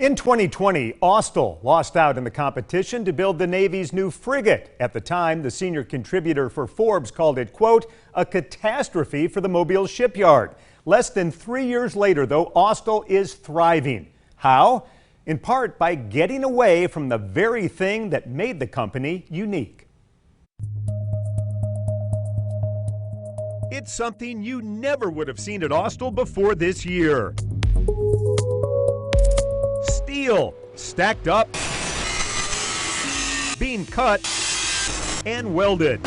In 2020, Austal lost out in the competition to build the Navy's new frigate. At the time, the senior contributor for Forbes called it, quote, a catastrophe for the Mobile shipyard. Less than 3 years later, though, Austal is thriving. How? In part by getting away from the very thing that made the company unique. It's something you never would have seen at Austal before this year. Steel stacked up, being cut, and welded.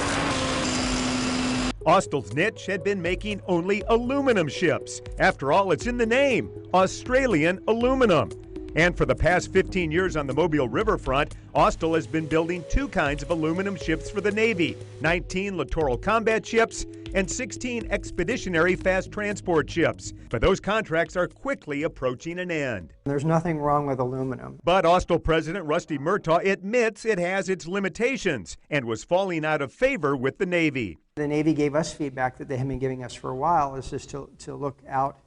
Austal's niche had been making only aluminum ships. After all, it's in the name, Australian aluminum. And for the past 15 years on the Mobile riverfront, Austal has been building two kinds of aluminum ships for the Navy, 19 littoral combat ships and 16 expeditionary fast transport ships. But those contracts are quickly approaching an end. There's nothing wrong with aluminum. But Austal President Rusty Murtaugh admits it has its limitations and was falling out of favor with the Navy. The Navy gave us feedback that they have been giving us for a while, is just to look out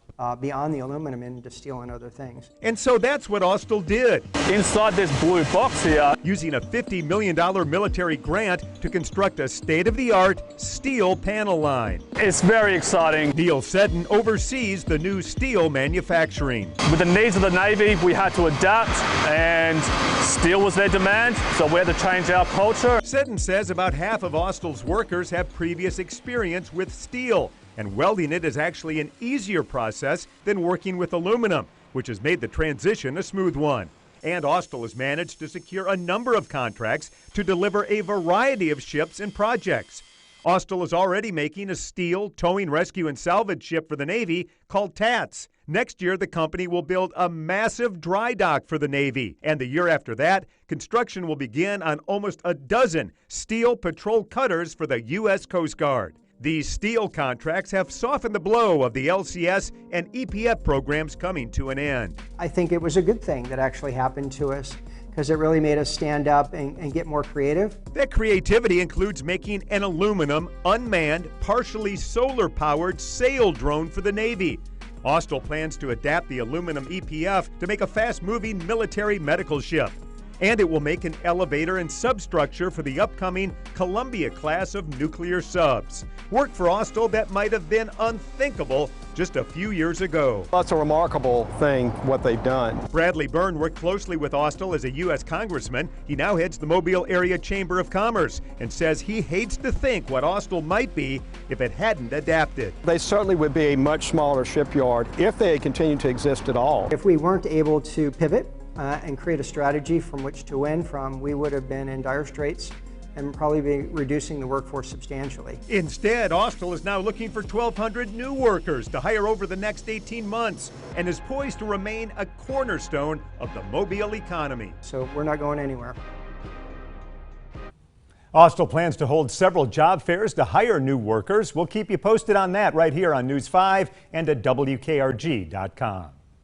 beyond the aluminum into steel and other things. And so that's what Austal did. Inside this blue box here, using a $50 million military grant to construct a state-of-the-art steel panel line. It's very exciting. Neil Seddon oversees the new steel manufacturing. With the needs of the Navy, we had to adapt, and steel was their demand, so we had to change our culture. Seddon says about half of Austal's workers have previous experience with steel, and welding it is actually an easier process than working with aluminum, which has made the transition a smooth one. And Austal has managed to secure a number of contracts to deliver a variety of ships and projects. Austal is already making a steel towing, rescue, and salvage ship for the Navy called TATS. Next year, the company will build a massive dry dock for the Navy. And the year after that, construction will begin on almost a dozen steel patrol cutters for the U.S. Coast Guard. These steel contracts have softened the blow of the LCS and EPF programs coming to an end. I think it was a good thing that actually happened to us, because it really made us stand up and get more creative. That creativity includes making an aluminum, unmanned, partially solar-powered sail drone for the Navy. Austal plans to adapt the aluminum EPF to make a fast-moving military medical ship. And it will make an elevator and substructure for the upcoming Columbia class of nuclear subs. Work for Austal that might have been unthinkable just a few years ago. That's a remarkable thing, what they've done. Bradley Byrne worked closely with Austal as a U.S. congressman. He now heads the Mobile Area Chamber of Commerce and says he hates to think what Austal might be if it hadn't adapted. They certainly would be a much smaller shipyard if they had continued to exist at all. If we weren't able to pivot and create a strategy from which to win from, we would have been in dire straits and probably be reducing the workforce substantially. Instead, Austal is now looking for 1,200 new workers to hire over the next 18 months and is poised to remain a cornerstone of the Mobile economy. So we're not going anywhere. Austal plans to hold several job fairs to hire new workers. We'll keep you posted on that right here on News 5 and at WKRG.com.